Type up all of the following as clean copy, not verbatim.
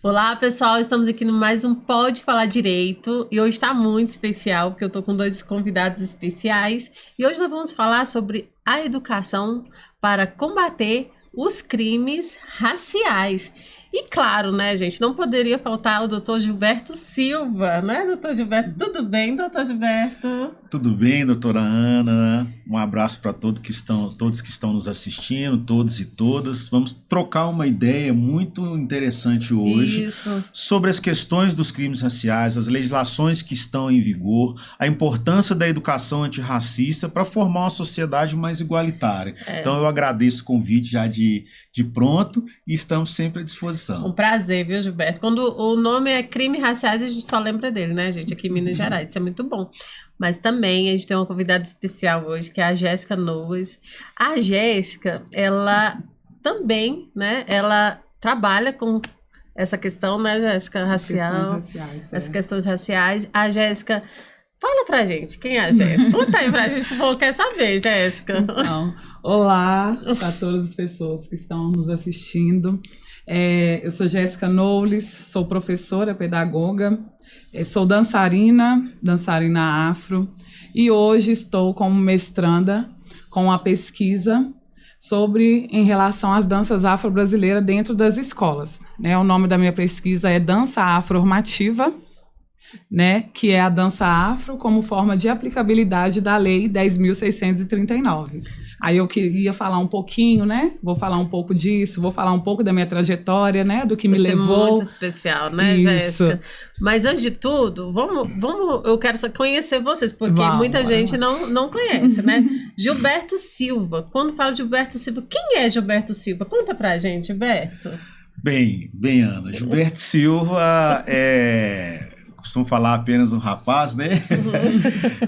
Olá, pessoal, estamos aqui no mais um Pode Falar Direito e hoje está muito especial porque eu estou com dois convidados especiais e hoje nós vamos falar sobre a educação para combater os crimes raciais. E claro, né, gente, não poderia faltar o doutor Gilberto Silva, né, doutor Gilberto? Tudo bem, doutor Gilberto? Tudo bem, doutora Ana? Um abraço para todos que estão nos assistindo, todos e todas. Vamos trocar uma ideia muito interessante hoje Isso. sobre as questões dos crimes raciais, as legislações que estão em vigor, a importância da educação antirracista para formar uma sociedade mais igualitária. Então eu agradeço o convite já de pronto e estamos sempre à disposição. Um prazer, viu, Gilberto? Quando o nome é crime raciais, a gente só lembra dele, né, gente? Aqui em Minas Gerais, isso é muito bom. Mas também a gente tem uma convidada especial hoje, que é a Jéssica Noves. A Jéssica, ela também, né, ela trabalha com essa questão, né, Jéssica, racial. Questões raciais. As questões raciais. A Jéssica, fala pra gente, quem é a Jéssica? Conta aí pra gente, que o povo quer saber, Jéssica. Então, olá para todas as pessoas que estão nos assistindo. Eu sou Jéssica Knowles, sou professora, pedagoga, sou dançarina afro, e hoje estou como mestranda com a pesquisa em relação às danças afro-brasileiras dentro das escolas. Né? O nome da minha pesquisa é Dança Afro-Normativa, né, que é a dança afro como forma de aplicabilidade da Lei 10.639. Aí eu queria falar um pouquinho, né? Vou falar um pouco disso, vou falar um pouco da minha trajetória, né? Do que me levou. Muito especial, né, Isso. Jéssica? Mas antes de tudo, eu quero conhecer vocês, porque muita gente não conhece, né? Gilberto Silva. Quando fala de Gilberto Silva, quem é Gilberto Silva? Conta pra gente, Gilberto. Bem, Ana, Gilberto Silva costumo falar apenas um rapaz, né?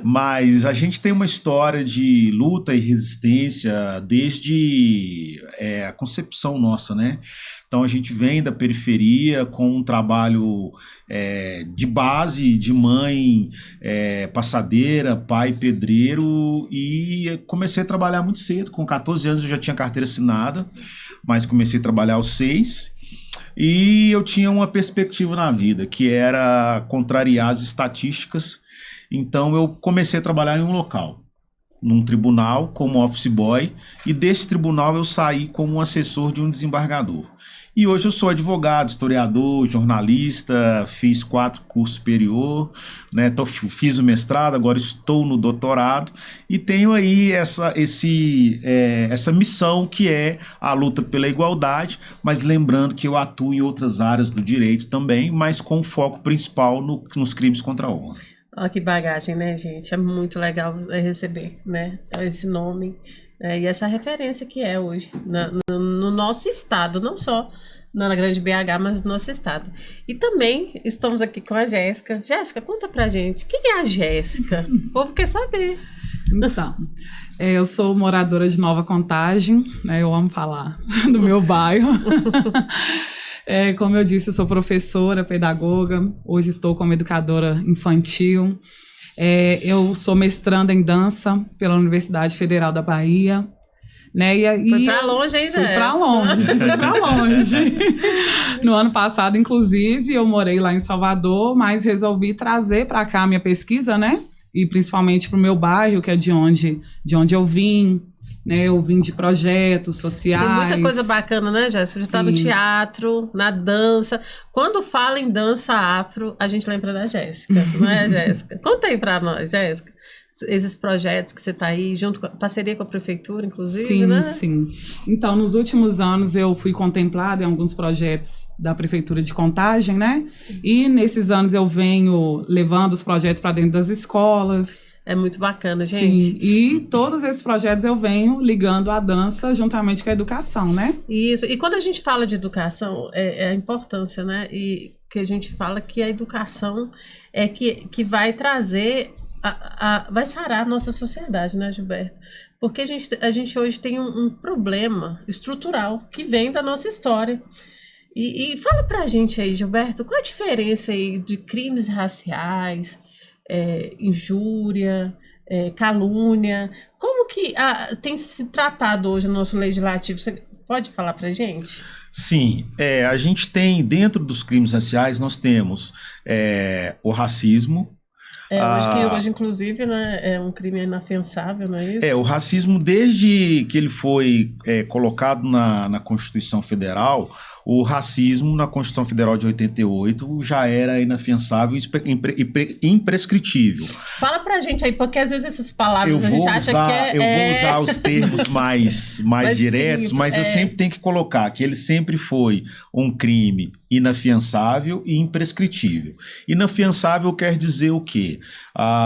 Mas a gente tem uma história de luta e resistência desde a concepção nossa, né? Então a gente vem da periferia com um trabalho de base, de mãe passadeira, pai pedreiro, e comecei a trabalhar muito cedo. Com 14 anos eu já tinha carteira assinada, mas comecei a trabalhar aos 6. E eu tinha uma perspectiva na vida, que era contrariar as estatísticas. Então eu comecei a trabalhar em um local, num tribunal, como office boy, e desse tribunal eu saí como assessor de um desembargador. E hoje eu sou advogado, historiador, jornalista, fiz 4 cursos superior, né? Fiz o mestrado, agora estou no doutorado e tenho aí essa missão que é a luta pela igualdade, mas lembrando que eu atuo em outras áreas do direito também, mas com foco principal nos crimes contra a honra. Olha que bagagem, né, gente? É muito legal receber, né, esse nome e essa referência que é hoje no nosso estado, não só na grande BH, mas no nosso estado. E também estamos aqui com a Jéssica. Jéssica, conta pra gente, quem é a Jéssica? O povo quer saber. Então, eu sou moradora de Nova Contagem, né? Eu amo falar do meu bairro. Como eu disse, eu sou professora, pedagoga, hoje estou como educadora infantil. Eu sou mestranda em dança pela Universidade Federal da Bahia. Né? Foi pra longe, hein, Jéssica? Fui pra longe. No ano passado, inclusive, eu morei lá em Salvador, mas resolvi trazer para cá a minha pesquisa, né? E principalmente pro meu bairro, que é de onde eu vim. Né, eu vim de projetos sociais. Tem muita coisa bacana, né, Jéssica? Você está no teatro, na dança. Quando fala em dança afro, a gente lembra da Jéssica, não é, Jéssica? Conta aí para nós, Jéssica. Esses projetos que você está aí, parceria com a prefeitura, inclusive, sim, né? Sim. Então, nos últimos anos, eu fui contemplada em alguns projetos da Prefeitura de Contagem, né? E nesses anos eu venho levando os projetos para dentro das escolas. É muito bacana, gente. Sim, e todos esses projetos eu venho ligando a dança juntamente com a educação, né? Isso, e quando a gente fala de educação, é a importância, né? E que a gente fala que a educação é que vai trazer, vai sarar a nossa sociedade, né, Gilberto? Porque a gente hoje tem um problema estrutural que vem da nossa história. E fala pra gente aí, Gilberto, qual a diferença aí de crimes raciais, injúria, calúnia, como que tem se tratado hoje no nosso legislativo? Você Pode falar pra gente? Sim, a gente tem, dentro dos crimes raciais, nós temos o racismo. Hoje, inclusive, né, é um crime inafiançável, não é isso? O racismo, desde que ele foi colocado na Constituição Federal, o racismo na Constituição Federal de 88 já era inafiançável e imprescritível. Fala pra gente aí, porque às vezes essas palavras a gente acha que Eu vou usar os termos mais diretos, sim, mas eu sempre tenho que colocar que ele sempre foi um crime inafiançável e imprescritível. Inafiançável quer dizer o quê?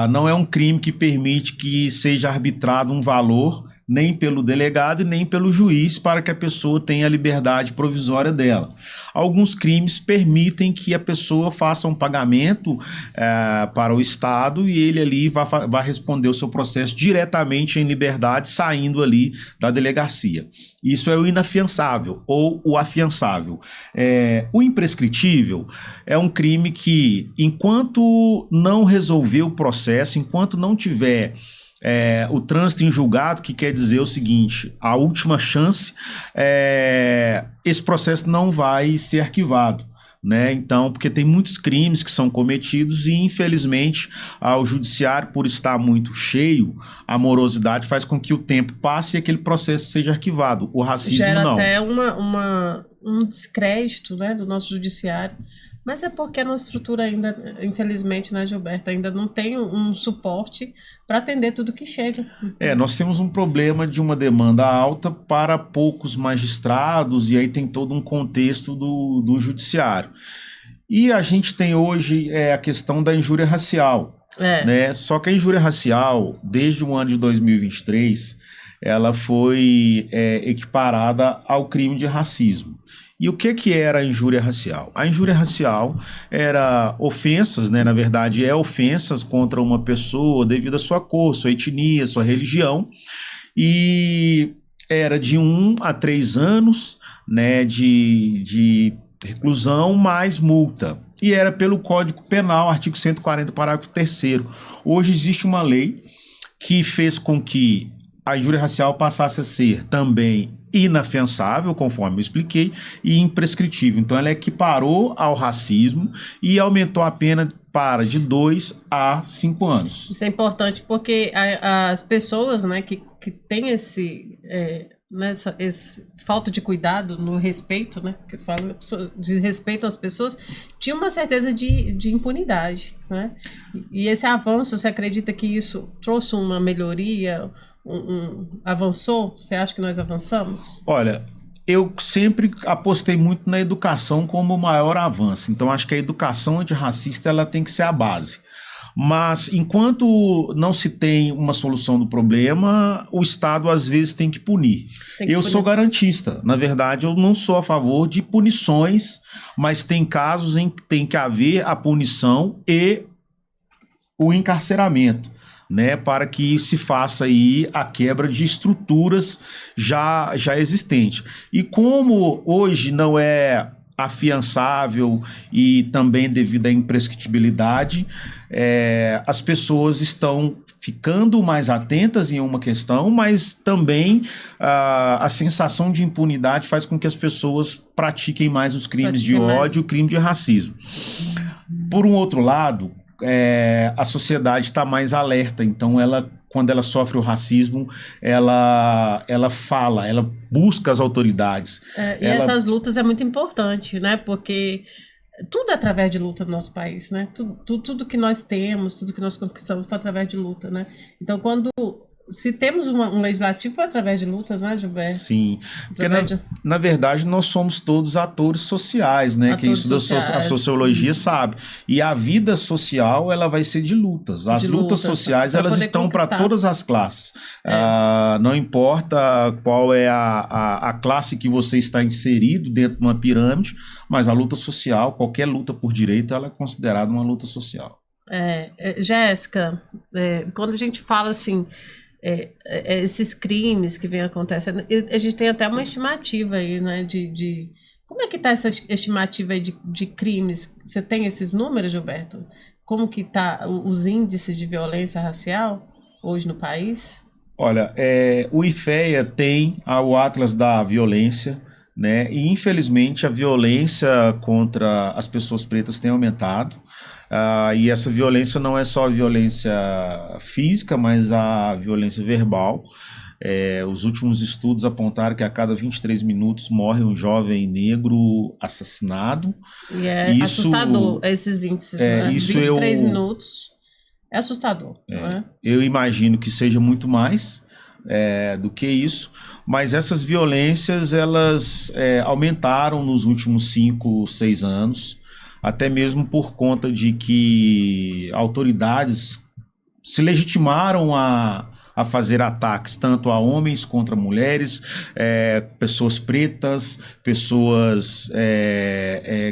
Não é um crime que permite que seja arbitrado um valor nem pelo delegado e nem pelo juiz para que a pessoa tenha a liberdade provisória dela. Alguns crimes permitem que a pessoa faça um pagamento para o Estado e ele ali vai responder o seu processo diretamente em liberdade, saindo ali da delegacia. Isso é o inafiançável ou o afiançável. O imprescritível é um crime que, enquanto não resolver o processo, enquanto não tiver o trânsito em julgado, que quer dizer o seguinte, a última chance, esse processo não vai ser arquivado, né? Então, porque tem muitos crimes que são cometidos e, infelizmente, o judiciário, por estar muito cheio, a morosidade faz com que o tempo passe e aquele processo seja arquivado. O racismo gera não. Até um descrédito, né, do nosso judiciário. Mas é porque a nossa estrutura ainda, infelizmente, né, Gilberto, ainda não tem um suporte para atender tudo que chega. Nós temos um problema de uma demanda alta para poucos magistrados, e aí tem todo um contexto do judiciário. E a gente tem hoje a questão da injúria racial. Né? Só que a injúria racial, desde o ano de 2023, ela foi equiparada ao crime de racismo. E o que era a injúria racial? A injúria racial era ofensas, né? Na verdade, ofensas contra uma pessoa devido à sua cor, sua etnia, sua religião, e era de 1 a 3 anos, né, de reclusão mais multa. E era pelo Código Penal, artigo 140, parágrafo 3º. Hoje existe uma lei que fez com que a injúria racial passasse a ser também inafiançável, conforme eu expliquei, e imprescritível. Então, ela equiparou ao racismo e aumentou a pena de 2 a 5 anos. Isso é importante porque as pessoas, né, que têm esse falta de cuidado no respeito, né, que eu falo de respeito às pessoas, tinha uma certeza de impunidade, né? E esse avanço, você acredita que isso trouxe uma melhoria? Avançou? Você acha que nós avançamos? Olha, eu sempre apostei muito na educação como o maior avanço. Então, acho que a educação antirracista ela tem que ser a base. Mas, enquanto não se tem uma solução do problema, o Estado, às vezes, tem que punir. Eu sou garantista. Na verdade, eu não sou a favor de punições, mas tem casos em que tem que haver a punição e o encarceramento, né, para que se faça aí a quebra de estruturas já existentes. E como hoje não é afiançável e também devido à imprescritibilidade, as pessoas estão ficando mais atentas em uma questão, mas também a sensação de impunidade faz com que as pessoas pratiquem mais os crimes de ódio, o crime de racismo. Por um outro lado, a sociedade está mais alerta, então quando ela sofre o racismo, ela fala, ela busca as autoridades. Essas lutas é muito importante, né? Porque tudo é através de luta no nosso país, né? Tudo que nós temos, tudo que nós conquistamos foi através de luta, né? Então, se temos um legislativo, foi através de lutas, né, Gilberto? Sim, porque na verdade nós somos todos atores sociais, né? Quem estuda a sociologia sabe. E a vida social, ela vai ser de lutas. As lutas sociais, elas estão para todas as classes. Não importa qual é a classe que você está inserido dentro de uma pirâmide, mas a luta social, qualquer luta por direito, ela é considerada uma luta social. Jéssica, quando a gente fala assim, esses crimes que vêm acontecendo, a gente tem até uma estimativa aí, né, como é que está essa estimativa aí de crimes? Você tem esses números, Gilberto? Como que está os índices de violência racial hoje no país? Olha, o IFEA tem o Atlas da Violência, né? E infelizmente a violência contra as pessoas pretas tem aumentado. E essa violência não é só a violência física, mas a violência verbal. Os últimos estudos apontaram que a cada 23 minutos morre um jovem negro assassinado. E isso, assustador esses índices, né? Isso 23 minutos é assustador. Não é? Eu imagino que seja muito mais do que isso, mas essas violências elas aumentaram nos últimos 5, 6 anos, até mesmo por conta de que autoridades se legitimaram a fazer ataques tanto a homens contra mulheres, pessoas pretas, pessoas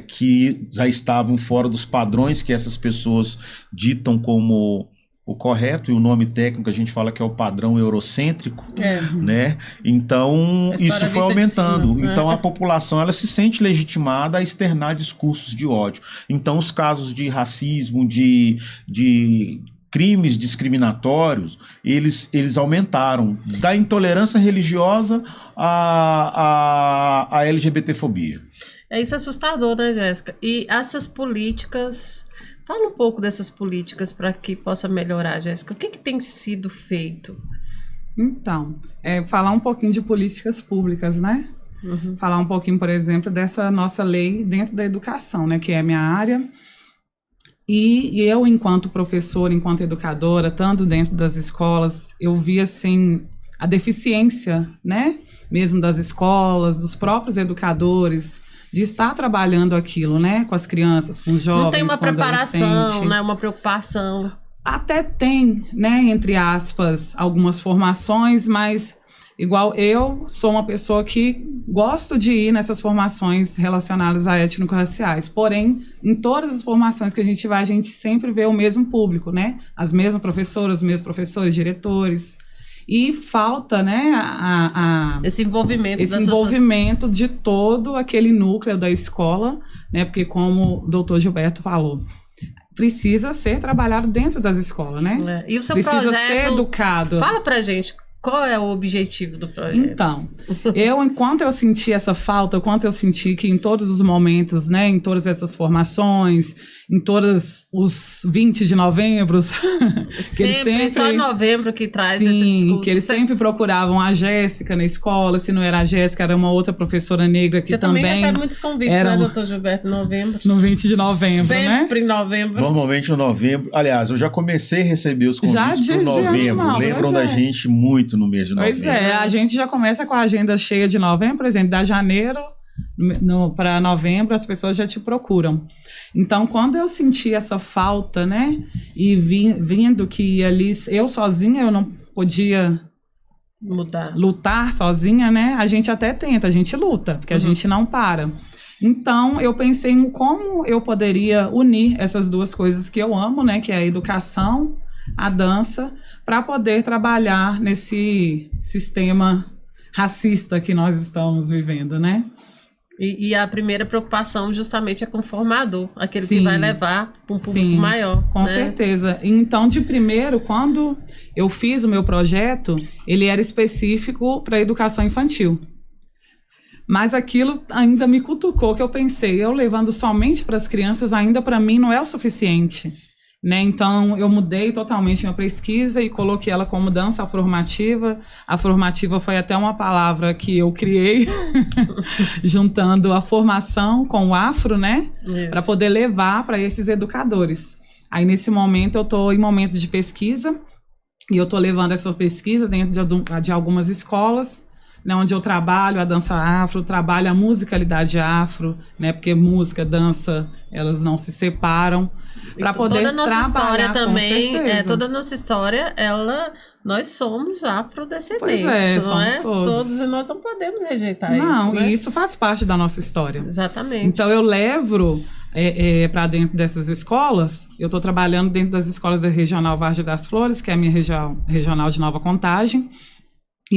que já estavam fora dos padrões que essas pessoas ditam como o correto, e o nome técnico a gente fala que é o padrão eurocêntrico, né? Então isso foi aumentando. Então a população ela se sente legitimada a externar discursos de ódio. Então os casos de racismo, de crimes discriminatórios, eles aumentaram, da intolerância religiosa à LGBTfobia. Isso é assustador, né, Jéssica? E essas políticas... Fala um pouco dessas políticas para que possa melhorar, Jéssica. O que tem sido feito? Então, falar um pouquinho de políticas públicas, né? Uhum. Falar um pouquinho, por exemplo, dessa nossa lei dentro da educação, né? Que é a minha área. E eu, enquanto professora, enquanto educadora, tanto dentro das escolas, eu vi, assim, a deficiência, né? Mesmo das escolas, dos próprios educadores, de estar trabalhando aquilo, né? Com as crianças, com os jovens, não tem uma com preparação, né? Uma preocupação. Até tem, né? Entre aspas, algumas formações, mas... Igual eu sou uma pessoa que gosto de ir nessas formações relacionadas a étnico-raciais, porém, em todas as formações que a gente vai, a gente sempre vê o mesmo público, né? As mesmas professoras, os mesmos professores, diretores. E falta, né, esse envolvimento de todo aquele núcleo da escola, né? Porque como o doutor Gilberto falou, precisa ser trabalhado dentro das escolas, né? E o seu precisa projeto... ser educado. Fala pra gente. Qual é o objetivo do projeto? Então, enquanto eu senti essa falta, enquanto eu senti que em todos os momentos, né, em todas essas formações, em todos os 20 de novembro, que eles sempre... Só em novembro que traz esse discurso. Que eles sempre procuravam a Jéssica na escola, se não era a Jéssica, era uma outra professora negra que também... Você também recebe muitos convites, né, doutor Gilberto, em novembro? No 20 de novembro, sempre em novembro. Normalmente em novembro. Aliás, eu já comecei a receber os convites por novembro. Lembram da gente muito no mês de novembro. Pois a gente já começa com a agenda cheia de novembro, por exemplo, da janeiro para novembro, as pessoas já te procuram. Então, quando eu senti essa falta, né, e vindo que ali eu sozinha eu não podia lutar sozinha, né, a gente até tenta, a gente luta, porque a gente não para. Então, eu pensei em como eu poderia unir essas duas coisas que eu amo, né, que é a educação, a dança, para poder trabalhar nesse sistema racista que nós estamos vivendo, né? E a primeira preocupação justamente é com o formador, aquele que vai levar para um público maior. Com certeza. Então, de primeiro, quando eu fiz o meu projeto, ele era específico para a educação infantil. Mas aquilo ainda me cutucou, que eu pensei, eu levando somente para as crianças, ainda para mim não é o suficiente. Né? Então, eu mudei totalmente minha pesquisa e coloquei ela como dança afroformativa. Afroformativa foi até uma palavra que eu criei, juntando a formação com o afro, né? Para poder levar para esses educadores. Aí, nesse momento, eu estou em momento de pesquisa e eu estou levando essa pesquisa dentro de algumas escolas, né, onde eu trabalho a dança afro, trabalho a musicalidade afro, né, porque música, dança, elas não se separam, para poder toda a nossa trabalhar história também, toda a nossa história, nós somos afrodescendentes, pois não somos todos. E nós não podemos rejeitar isso. Não, né? E isso faz parte da nossa história. Exatamente. Então eu levo para dentro dessas escolas, eu estou trabalhando dentro das escolas da Regional Vargem das Flores, que é a minha regional de Nova Contagem.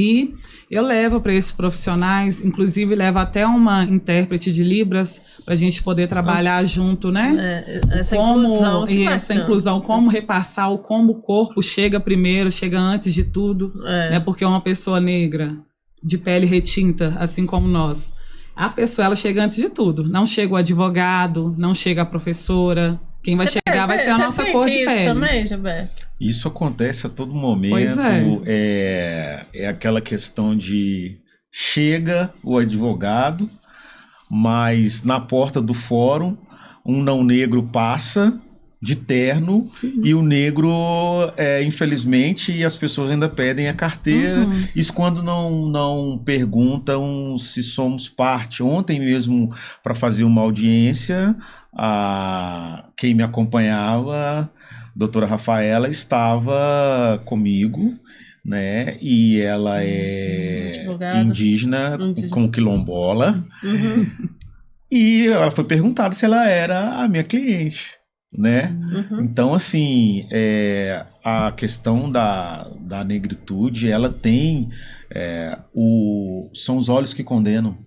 E eu levo para esses profissionais, inclusive levo até uma intérprete de Libras para a gente poder trabalhar junto, né? Essa inclusão. E essa inclusão, como repassar, como o corpo chega primeiro, chega antes de tudo, né? Porque uma pessoa negra, de pele retinta, assim como nós, a pessoa, ela chega antes de tudo. Não chega o advogado, não chega a professora. Quem vai chegar vai ser a nossa cor de pele. Também, Gilberto? Isso acontece a todo momento. Pois é aquela questão de chega o advogado, mas na porta do fórum um não negro passa de terno. Sim. E o negro, infelizmente, as pessoas ainda pedem a carteira. Isso quando não perguntam se somos parte. Ontem mesmo, para fazer uma audiência, quem me acompanhava, a doutora Rafaela, estava comigo, né? E ela é indígena, com quilombola. E ela foi perguntada se ela era a minha cliente, né? Então, assim, a questão da negritude, ela tem são os olhos que condenam.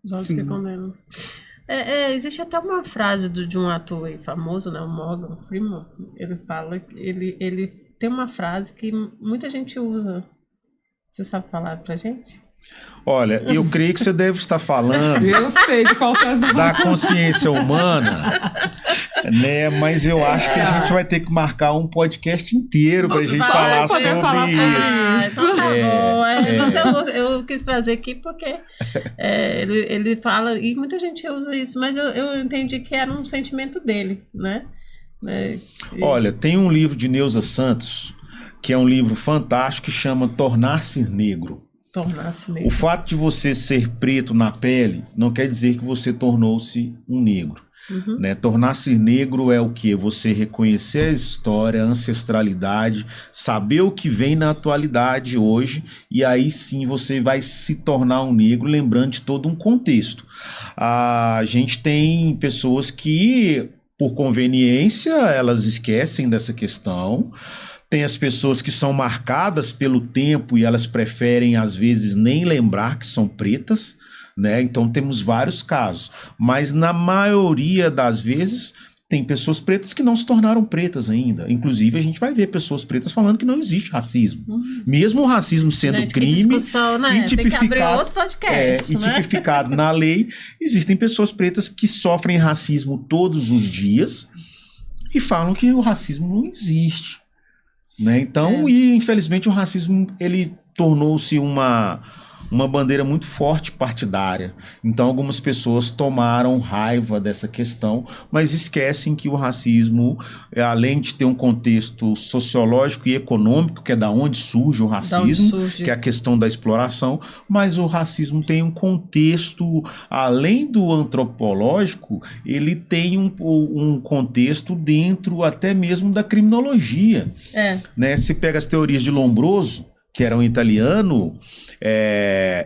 Os olhos que condenam. Existe até uma frase de um ator aí famoso, né, o Morgan Freeman. Ele fala, ele tem uma frase que muita gente usa. Você sabe falar pra gente? Olha, eu creio que você deve estar falando. Eu sei de qual caso. Da consciência humana, né? Mas eu acho que a gente vai ter que marcar um podcast inteiro pra gente falar sobre isso. Então tá bom. Mas eu quis trazer aqui porque ele fala, e muita gente usa isso, mas eu entendi que era um sentimento dele, né? Olha, tem um livro de Neuza Santos, que é um livro fantástico, que chama Tornar-se Negro. O fato de você ser preto na pele não quer dizer que você tornou-se um negro. Né? Tornar-se negro é o quê? Você reconhecer a história, a ancestralidade, saber o que vem na atualidade hoje, e aí sim você vai se tornar um negro, lembrando de todo um contexto. A gente tem pessoas que, por conveniência, elas esquecem dessa questão. Tem as pessoas que são marcadas pelo tempo e elas preferem, às vezes, nem lembrar que são pretas, né? Então, temos vários casos. Mas, na maioria das vezes, tem pessoas pretas que não se tornaram pretas ainda. Inclusive, a gente vai ver pessoas pretas falando que não existe racismo. Mesmo o racismo sendo crime, né? E tipificado, tem que abrir outro podcast, e tipificado na lei, existem pessoas pretas que sofrem racismo todos os dias e falam que o racismo não existe. Né? Então, e infelizmente o racismo, ele tornou-se uma bandeira muito forte partidária. Então algumas pessoas tomaram raiva dessa questão, mas esquecem que o racismo, além de ter um contexto sociológico e econômico, que é da onde surge o racismo, que é a questão da exploração, mas o racismo tem um contexto, além do antropológico, ele tem um contexto dentro até mesmo da criminologia. Né? Se pega as teorias de Lombroso, que era um italiano,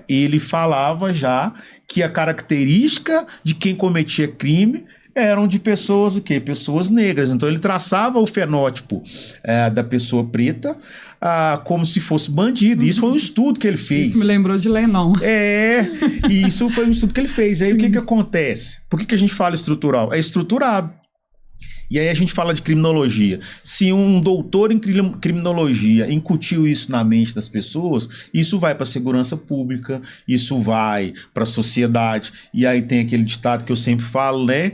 ele falava já que a característica de quem cometia crime eram de pessoas, o quê? Pessoas negras. Então ele traçava o fenótipo da pessoa preta como se fosse bandido. Isso foi um estudo que ele fez. Isso me lembrou de Lennon. E isso foi um estudo que ele fez. Aí o que acontece? Por que a gente fala estrutural? É estruturado. E aí a gente fala de criminologia. Se um doutor em criminologia incutiu isso na mente das pessoas, isso vai para a segurança pública, isso vai para a sociedade. E aí tem aquele ditado que eu sempre falo, né?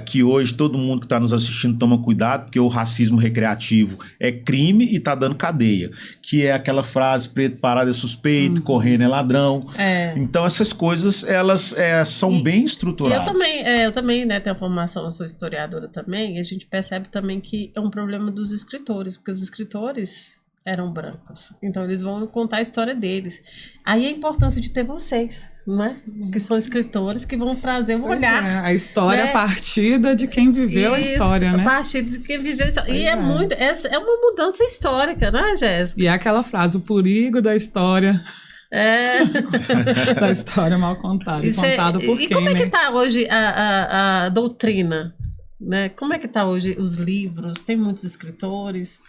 Que hoje todo mundo que está nos assistindo toma cuidado, porque o racismo recreativo é crime e está dando cadeia. Que é aquela frase, preto parado é suspeito, correndo é ladrão. Então essas coisas, elas são bem estruturadas. Eu também, né, tenho a formação, eu sou historiadora também, e a gente percebe também que é um problema dos escritores, porque os escritores eram brancos, então eles vão contar a história deles. Aí a importância de ter vocês, não é? Que são escritores que vão trazer um olhar. A história, né? Partida de quem viveu a história, né? A partir de quem viveu a história. E é uma mudança histórica, não é, Jéssica? E é aquela frase, o perigo da história... da história mal contada. Contado por quem, como é que tá hoje a doutrina né? Como é que está hoje os livros? Tem muitos escritores?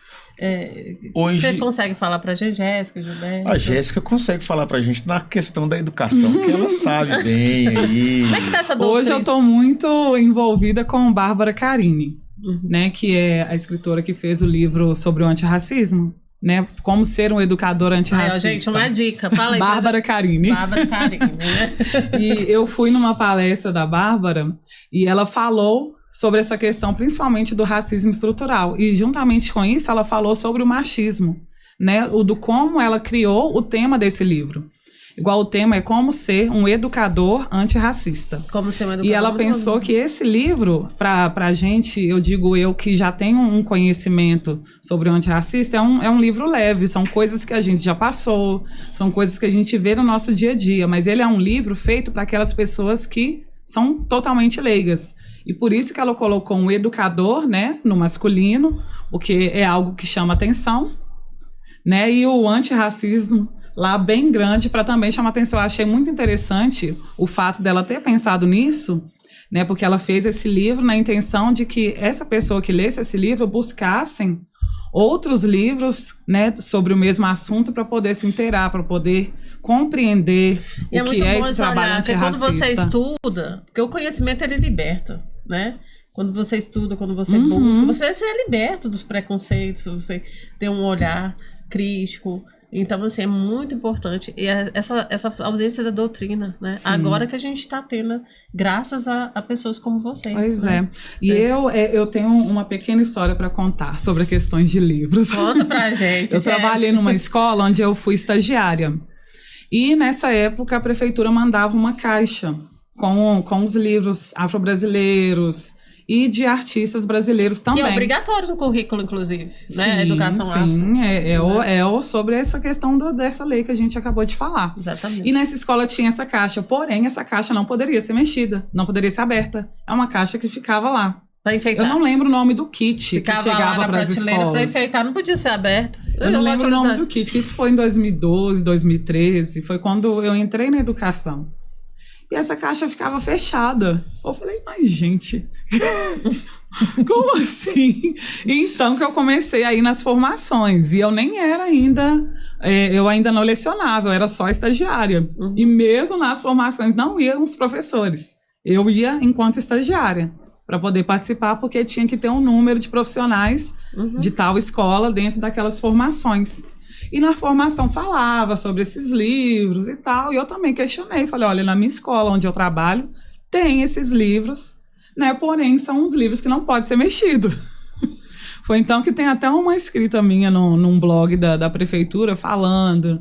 Hoje, você consegue falar para a gente, Jéssica, Gilberto? A Jéssica consegue falar para a gente na questão da educação, que ela sabe bem aí. Como é que tá essa doutrina? Hoje eu estou muito envolvida com Bárbara Carini, né, que é a escritora que fez o livro sobre o antirracismo, né? Como ser um educador antirracista. Gente, uma dica. Fala aí. Bárbara Carini. Bárbara Carini, né? E eu fui numa palestra da Bárbara e ela falou sobre essa questão, principalmente do racismo estrutural. E, juntamente com isso, ela falou sobre o machismo, né? Do como ela criou o tema desse livro. Igual o tema é como ser um educador antirracista. Como ser um educador. E ela pensou que esse livro, pra gente, eu digo eu que já tenho um conhecimento sobre o antirracista, é um livro leve, são coisas que a gente já passou, são coisas que a gente vê no nosso dia a dia, mas ele é um livro feito para aquelas pessoas que são totalmente leigas. E por isso que ela colocou um educador, né, no masculino, porque é algo que chama atenção, né, e o antirracismo lá bem grande para também chamar atenção. Eu achei muito interessante o fato dela ter pensado nisso, né, porque ela fez esse livro na intenção de que essa pessoa que lesse esse livro buscassem outros livros, né, sobre o mesmo assunto para poder se inteirar, para poder compreender o que é esse trabalho antirracista. Quando você estuda, porque o conhecimento ele liberta, né? Quando você estuda, quando você busca, você é liberto dos preconceitos, você tem um olhar crítico. Então, assim, é muito importante. E essa ausência da doutrina, né? Sim. Agora que a gente está tendo, graças a pessoas como vocês. Pois né? E eu tenho uma pequena história para contar sobre questões de livros. Conta pra gente. Eu trabalhei numa escola onde eu fui estagiária. E nessa época a prefeitura mandava uma caixa com os livros afro-brasileiros e de artistas brasileiros também. Que é obrigatório no currículo, inclusive, né? Sim, Educação afro. Sim, sobre essa questão dessa lei que a gente acabou de falar. Exatamente. E nessa escola tinha essa caixa, porém essa caixa não poderia ser mexida, não poderia ser aberta. É uma caixa que ficava lá. Pra enfeitar. Eu não lembro o nome do kit ficava que chegava para as escolas. Pra enfeitar, não podia ser aberto. Eu não lembro o nome do kit, que isso foi em 2012, 2013, foi quando eu entrei na educação. E essa caixa ficava fechada. Eu falei, mas gente, como assim? Então que eu comecei a ir nas formações. E eu nem era ainda, eu ainda não lecionava, eu era só estagiária. E mesmo nas formações não iam os professores. Eu ia enquanto estagiária, para poder participar, porque tinha que ter um número de profissionais de tal escola dentro daquelas formações. E na formação falava sobre esses livros e tal, e eu também questionei, falei, olha, na minha escola onde eu trabalho, tem esses livros, né, porém são uns livros que não pode ser mexido. Foi então que tem até uma escrita minha num blog da prefeitura falando,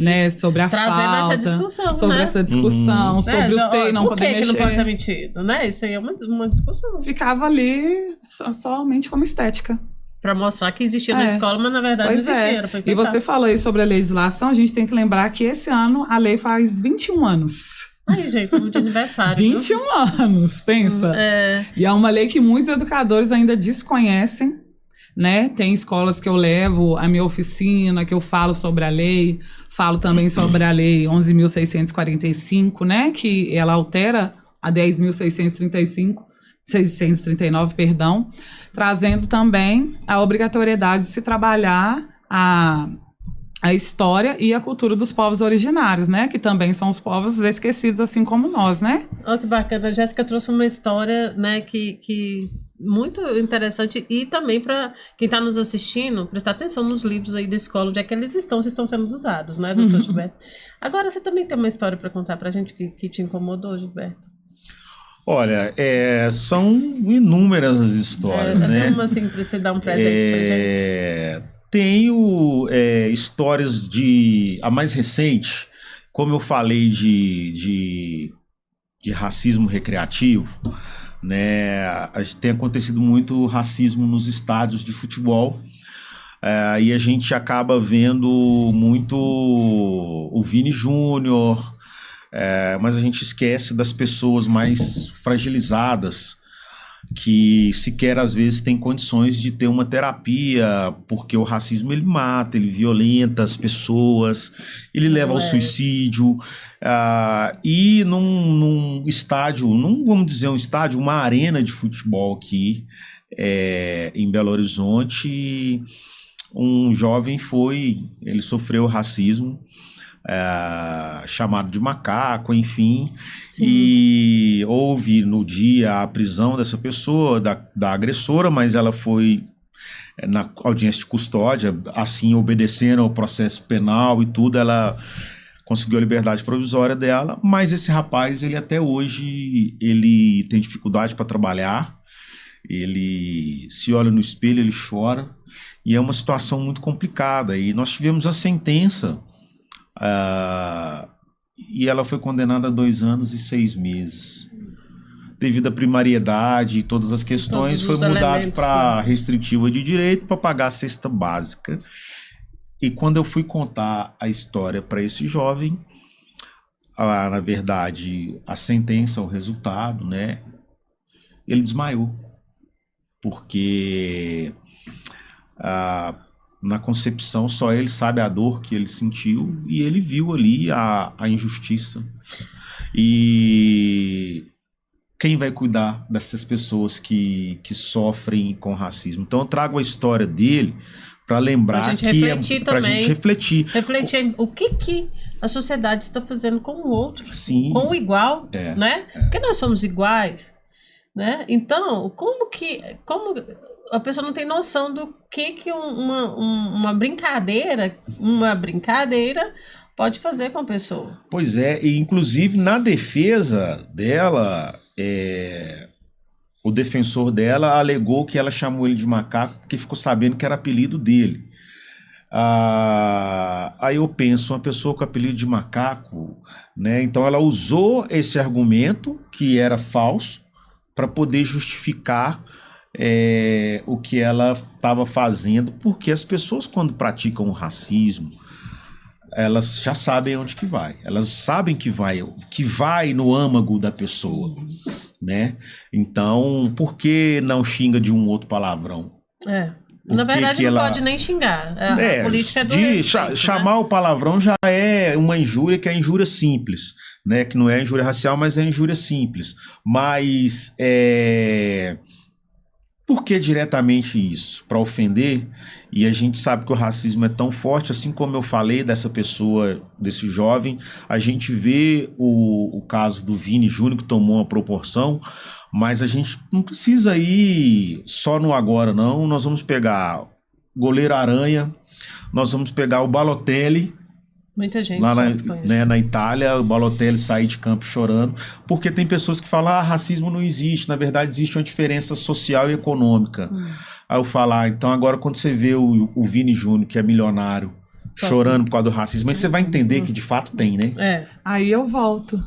né, sobre a trazendo falta, essa discussão, sobre né? essa discussão, sobre o ter e não poder mexer. Por que não pode ser metido, né? Isso aí é uma discussão. Ficava ali somente como estética. Para mostrar que existia na escola, mas na verdade pois não existia. Era e você falou aí sobre a legislação, a gente tem que lembrar que esse ano a lei faz 21 anos. Ai, gente, como de aniversário. 21 anos, pensa. E é uma lei que muitos educadores ainda desconhecem, né? Tem escolas que eu levo a minha oficina, que eu falo sobre a lei, falo também sobre a lei 11.645, né? Que ela altera a 10.639, perdão, trazendo também a obrigatoriedade de se trabalhar a história e a cultura dos povos originários, né? Que também são os povos esquecidos, assim como nós, né? Olha que bacana. A Jéssica trouxe uma história, né, que muito interessante, e também para quem está nos assistindo, prestar atenção nos livros aí da escola, onde é que eles estão, se estão sendo usados, né, doutor Gilberto? Agora, você também tem uma história para contar para a gente que te incomodou, Gilberto? Olha, são inúmeras as histórias, né? Tem uma assim para você dar um presente pra gente. Tenho histórias a mais recente, como eu falei de racismo recreativo, né? Tem acontecido muito racismo nos estádios de futebol, e a gente acaba vendo muito o Vini Júnior, mas a gente esquece das pessoas mais fragilizadas, que sequer às vezes tem condições de ter uma terapia, porque o racismo ele mata, ele violenta as pessoas, ele leva ao suicídio, e num estádio, não vamos dizer um estádio, uma arena de futebol aqui em Belo Horizonte, um jovem ele sofreu racismo, chamado de macaco, enfim. Sim. E houve no dia a prisão dessa pessoa, da agressora, mas ela foi na audiência de custódia, assim, obedecendo ao processo penal e tudo, ela conseguiu a liberdade provisória dela, mas esse rapaz, ele até hoje, ele tem dificuldade para trabalhar, ele se olha no espelho, ele chora, e é uma situação muito complicada, e nós tivemos a sentença, e ela foi condenada a 2 anos e 6 meses. Devido à primariedade e todas as questões, foi mudado para restritiva de direito para pagar a cesta básica. E quando eu fui contar a história para esse jovem, na verdade, a sentença, o resultado, né, ele desmaiou. Porque na concepção, só ele sabe a dor que ele sentiu. Sim. E ele viu ali a injustiça. E quem vai cuidar dessas pessoas que sofrem com racismo? Então eu trago a história dele para lembrar pra gente para a gente refletir. Refletir o que a sociedade está fazendo com o outro. Sim. Com o igual, né? Porque nós somos iguais, né? Então, como a pessoa não tem noção do que uma brincadeira pode fazer com a pessoa. Pois é, e inclusive na defesa dela, o defensor dela alegou que ela chamou ele de macaco porque ficou sabendo que era apelido dele. Aí eu penso, uma pessoa com apelido de macaco, né? Então ela usou esse argumento, que era falso, para poder justificar o que ela estava fazendo, porque as pessoas, quando praticam o racismo, elas já sabem onde que vai, elas sabem que vai no âmago da pessoa, né? Então, por que não xinga de um outro palavrão? Na verdade, não pode nem xingar. A política é do respeito, chamar, né? O palavrão já é uma injúria, que é injúria simples, né? Que não é injúria racial, mas é injúria simples. Mas por que diretamente isso? Para ofender? E a gente sabe que o racismo é tão forte, assim como eu falei dessa pessoa, desse jovem, a gente vê o caso do Vini Júnior, que tomou uma proporção, mas a gente não precisa ir só no agora, não. Nós vamos pegar o goleiro Aranha, nós vamos pegar o Balotelli, muita gente lá na Itália, o Balotelli sair de campo chorando, porque tem pessoas que falam, racismo não existe, na verdade existe uma diferença social e econômica. Aí eu falo, então agora quando você vê o Vini Júnior, que é milionário, chorando por causa do racismo, aí você vai entender que de fato tem, né? Aí eu volto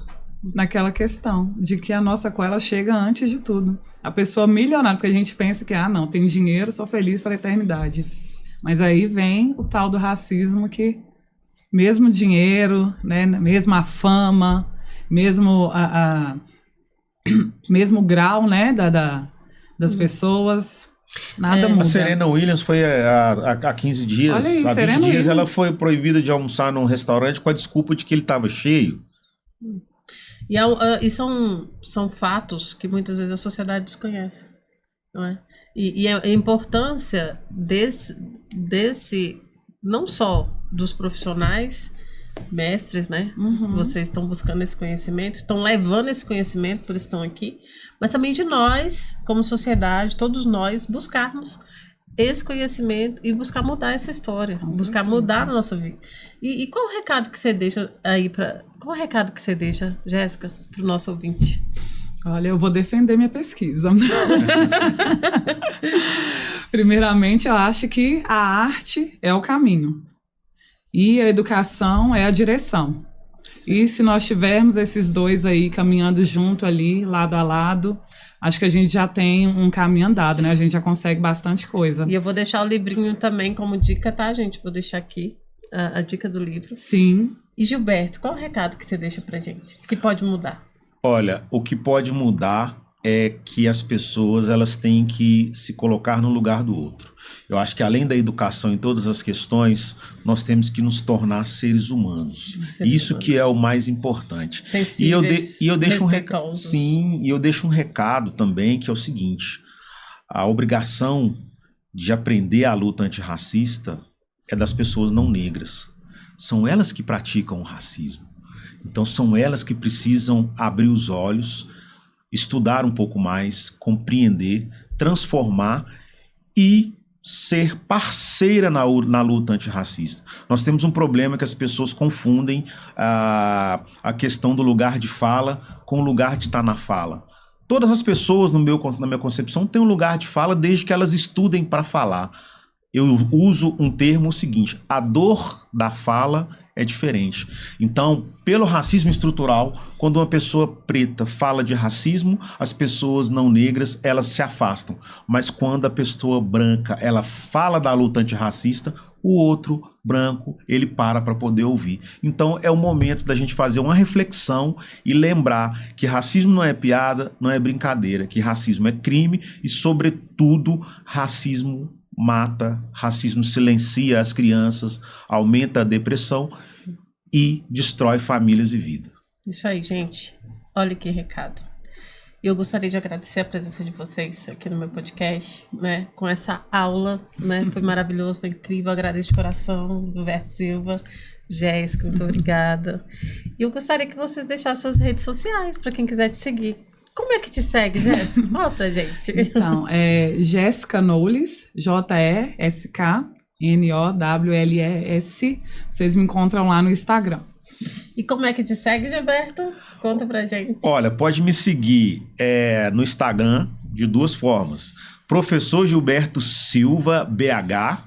naquela questão de que a nossa cor, ela chega antes de tudo. A pessoa milionária, porque a gente pensa que, não, tenho dinheiro, sou feliz para a eternidade. Mas aí vem o tal do racismo que mesmo dinheiro, né, mesmo a fama, mesmo mesmo o grau, né, das pessoas, nada muda. A Serena Williams foi há 15 dias, olha aí, há 20 Serena dias Williams. Ela foi proibida de almoçar num restaurante com a desculpa de que ele estava cheio. E são fatos que muitas vezes a sociedade desconhece, não é? E a importância desse não só dos profissionais, mestres, né? Vocês estão buscando esse conhecimento, estão levando esse conhecimento, por isso estão aqui, mas também de nós, como sociedade, todos nós, buscarmos esse conhecimento e buscar mudar essa história, buscar mudar a nossa vida. E qual o recado que você deixa aí qual o recado que você deixa, Jéssica, para o nosso ouvinte? Olha, eu vou defender minha pesquisa. Primeiramente, eu acho que a arte é o caminho e a educação é a direção. Sim. E se nós tivermos esses dois aí caminhando junto ali, lado a lado, acho que a gente já tem um caminho andado, né? A gente já consegue bastante coisa. E eu vou deixar o livrinho também como dica, tá, gente? Vou deixar aqui a dica do livro. Sim. E Gilberto, qual o recado que você deixa pra gente? Que pode mudar? Olha, o que pode mudar é que as pessoas elas têm que se colocar no lugar do outro. Eu acho que além da educação em todas as questões, nós temos que nos tornar seres humanos. Isso que é o mais importante. Sensíveis, e eu deixo respeitosos. e eu deixo um recado também, que é o seguinte: a obrigação de aprender a luta antirracista é das pessoas não negras. São elas que praticam o racismo. Então são elas que precisam abrir os olhos, estudar um pouco mais, compreender, transformar e ser parceira na luta antirracista. Nós temos um problema que as pessoas confundem a questão do lugar de fala com o lugar de estar na fala. Todas as pessoas, na minha concepção, têm um lugar de fala desde que elas estudem para falar. Eu uso um termo seguinte: a dor da fala é diferente. Então, pelo racismo estrutural, quando uma pessoa preta fala de racismo, as pessoas não negras, elas se afastam. Mas quando a pessoa branca, ela fala da luta antirracista, o outro branco, ele para poder ouvir. Então, é o momento da gente fazer uma reflexão e lembrar que racismo não é piada, não é brincadeira, que racismo é crime e, sobretudo, racismo mata, racismo silencia as crianças, aumenta a depressão e destrói famílias e vida. Isso aí, gente. Olha que recado. Eu gostaria de agradecer a presença de vocês aqui no meu podcast, né? Com essa aula, né? Foi maravilhoso, foi incrível. Agradeço de coração, Gilberto Silva, Jéssica, muito obrigada. E eu gostaria que vocês deixassem suas redes sociais para quem quiser te seguir. Como é que te segue, Jéssica? Fala pra gente. Então, é Jéssica Knowles, JESKNOWLES. Vocês me encontram lá no Instagram. E como é que te segue, Gilberto? Conta pra gente. Olha, pode me seguir no Instagram de duas formas. Professor Gilberto Silva BH,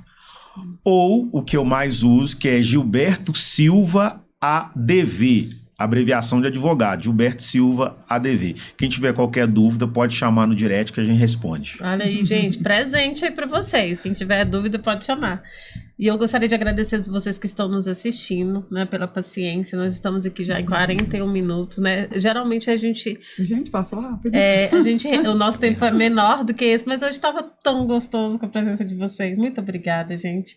ou o que eu mais uso, que é Gilberto Silva ADV. Abreviação de advogado, Gilberto Silva ADV. Quem tiver qualquer dúvida pode chamar no direct que a gente responde. Olha aí, gente, presente aí para vocês. Quem tiver dúvida pode chamar. E eu gostaria de agradecer a vocês que estão nos assistindo, né, pela paciência. Nós estamos aqui já em 41 minutos, né? Geralmente a gente... Gente, passou rápido. O nosso tempo é menor do que esse, mas hoje estava tão gostoso com a presença de vocês. Muito obrigada, gente.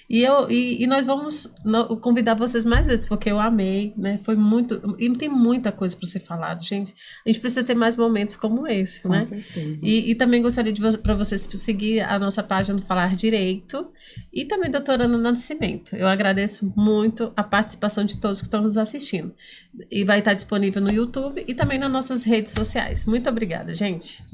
E nós vamos convidar vocês mais vezes, porque eu amei, né? Foi muito... E tem muita coisa para ser falado, gente. A gente precisa ter mais momentos como esse, né? Com certeza. E também gostaria para vocês seguir a nossa página do Falar Direito e também doutora Ana Nascimento. Eu agradeço muito a participação de todos que estão nos assistindo. E vai estar disponível no YouTube e também nas nossas redes sociais. Muito obrigada, gente.